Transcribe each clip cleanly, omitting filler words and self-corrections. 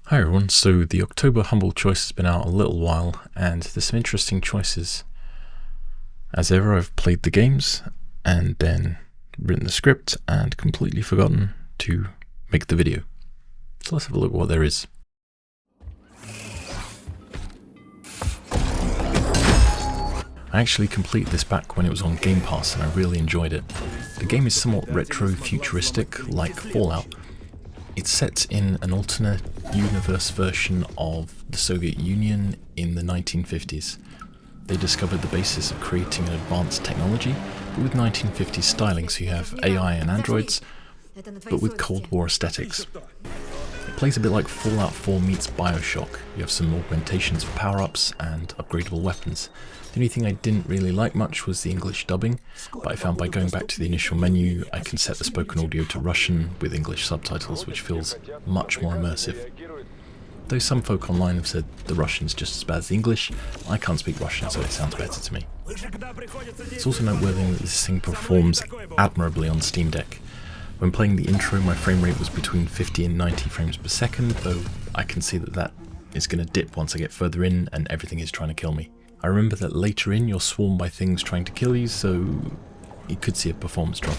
Hi everyone, so the October Humble Choice has been out a little while and there's some interesting choices. As ever, I've played the games and then written the script and completely forgotten to make the video. So let's have a look at what there is. I actually completed this back when it was on Game Pass and I really enjoyed it. The game is somewhat retro-futuristic, like Fallout. It's set in an alternate universe version of the Soviet Union in the 1950s. They discovered the basis of creating an advanced technology, but with 1950s styling, so you have AI and androids, but with Cold War aesthetics. It plays a bit like Fallout 4 meets Bioshock. You have some augmentations for power-ups and upgradable weapons. The only thing I didn't really like much was the English dubbing, but I found by going back to the initial menu I can set the spoken audio to Russian with English subtitles, which feels much more immersive. Though some folk online have said the Russian's just as bad as the English, I can't speak Russian so it sounds better to me. It's also noteworthy that this thing performs admirably on Steam Deck. When playing the intro, my frame rate was between 50 and 90 frames per second, though I can see that is going to dip once I get further in and everything is trying to kill me. I remember that later in you're swarmed by things trying to kill you, so you could see a performance drop.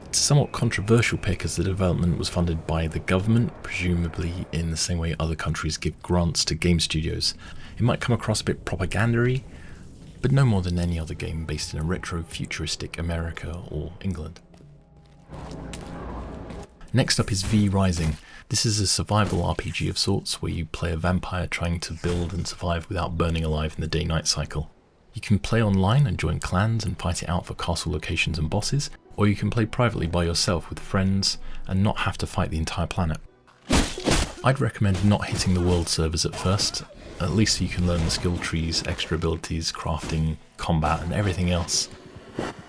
It's a somewhat controversial pick as the development was funded by the government, presumably in the same way other countries give grants to game studios. It might come across a bit propaganda-y, but no more than any other game based in a retro-futuristic America or England. Next up is V Rising. This is a survival RPG of sorts where you play a vampire trying to build and survive without burning alive in the day-night cycle. You can play online and join clans and fight it out for castle locations and bosses, or you can play privately by yourself with friends and not have to fight the entire planet. I'd recommend not hitting the world servers at first, at least so you can learn the skill trees, extra abilities, crafting, combat and everything else.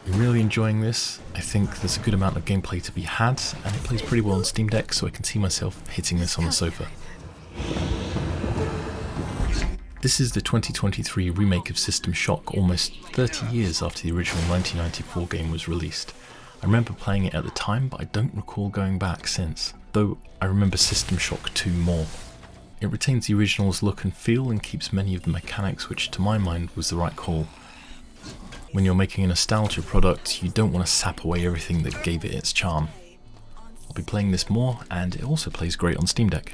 I'm really enjoying this. I think there's a good amount of gameplay to be had, and it plays pretty well on Steam Deck, so I can see myself hitting this on the sofa. This is the 2023 remake of System Shock, almost 30 years after the original 1994 game was released. I remember playing it at the time, but I don't recall going back since, though I remember System Shock 2 more. It retains the original's look and feel and keeps many of the mechanics, which to my mind was the right call. When you're making a nostalgia product, you don't want to sap away everything that gave it its charm. I'll be playing this more, and it also plays great on Steam Deck.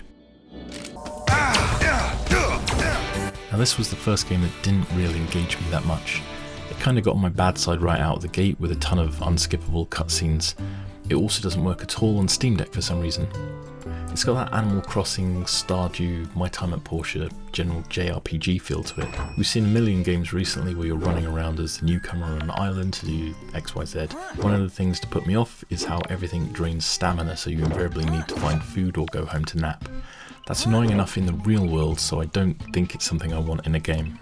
Now this was the first game that didn't really engage me that much. It kind of got on my bad side right out of the gate with a ton of unskippable cutscenes. It also doesn't work at all on Steam Deck for some reason. It's got that Animal Crossing, Stardew, My Time at Portia, general JRPG feel to it. We've seen a million games recently where you're running around as the newcomer on an island to do XYZ. One of the things to put me off is how everything drains stamina, so you invariably need to find food or go home to nap. That's annoying enough in the real world, so I don't think it's something I want in a game.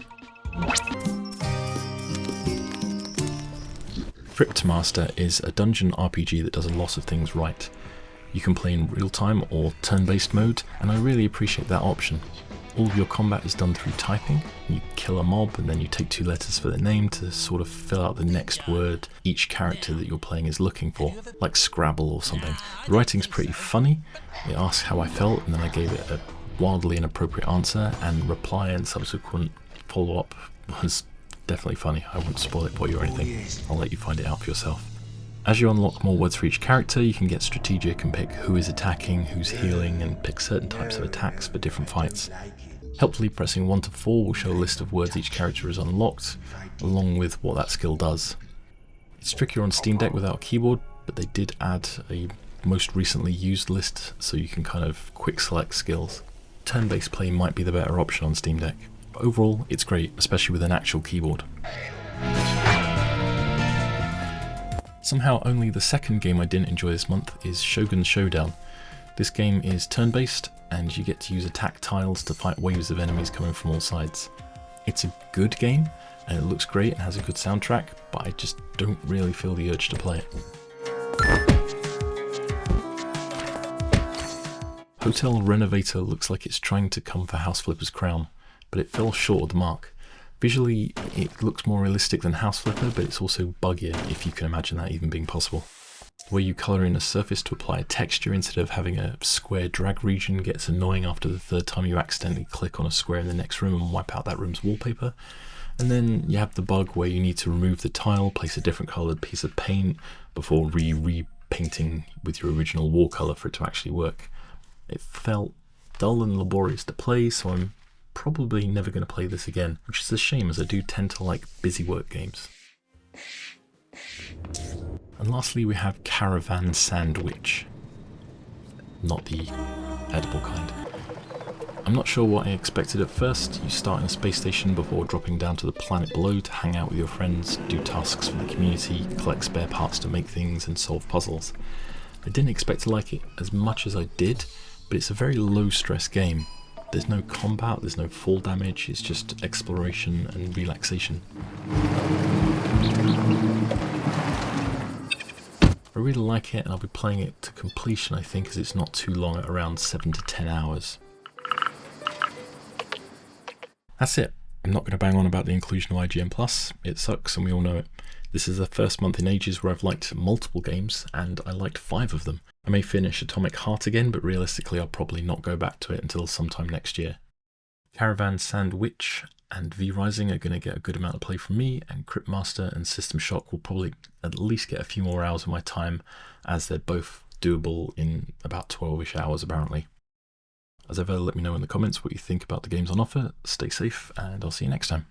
Cryptmaster is a dungeon RPG that does a lot of things right. You can play in real-time or turn-based mode, and I really appreciate that option. All of your combat is done through typing. You kill a mob and then you take 2 letters for their name to sort of fill out the next word each character that you're playing is looking for, like Scrabble or something. The writing's pretty funny. It asks how I felt and then I gave it a wildly inappropriate answer, and reply and subsequent follow-up was definitely funny. I won't spoil it for you or anything. I'll let you find it out for yourself. As you unlock more words for each character, you can get strategic and pick who is attacking, who's healing, and pick certain types of attacks for different fights. Helpfully, pressing 1 to 4 will show a list of words each character has unlocked, along with what that skill does. It's trickier on Steam Deck without a keyboard, but they did add a most recently used list so you can kind of quick select skills. Turn-based play might be the better option on Steam Deck, but overall it's great, especially with an actual keyboard. Somehow only the second game I didn't enjoy this month is Shogun Showdown. This game is turn-based and you get to use attack tiles to fight waves of enemies coming from all sides. It's a good game and it looks great and has a good soundtrack, but I just don't really feel the urge to play it. Hotel Renovator looks like it's trying to come for House Flipper's crown, but it fell short of the mark. Visually, it looks more realistic than House Flipper, but it's also buggier, if you can imagine that even being possible. The way you colour in a surface to apply a texture instead of having a square drag region gets annoying after the third time you accidentally click on a square in the next room and wipe out that room's wallpaper. And then you have the bug where you need to remove the tile, place a different coloured piece of paint before repainting with your original wall colour for it to actually work. It felt dull and laborious to play, so I'm probably never going to play this again, which is a shame as I do tend to like busy work games. And lastly we have Caravan Sandwitch, not the edible kind. I'm not sure what I expected at first. You start in a space station before dropping down to the planet below to hang out with your friends, do tasks for the community, collect spare parts to make things and solve puzzles. I didn't expect to like it as much as I did, but it's a very low stress game. There's no combat, there's no fall damage, it's just exploration and relaxation. I really like it and I'll be playing it to completion I think, as it's not too long at around 7 to 10 hours. That's it. I'm not going to bang on about the inclusion of IGN+, it sucks and we all know it. This is the first month in ages where I've liked multiple games, and I liked 5 of them. I may finish Atomic Heart again, but realistically I'll probably not go back to it until sometime next year. Caravan Sandwitch and V-Rising are going to get a good amount of play from me, and Cryptmaster and System Shock will probably at least get a few more hours of my time, as they're both doable in about 12ish hours apparently. As ever, let me know in the comments what you think about the games on offer. Stay safe, and I'll see you next time.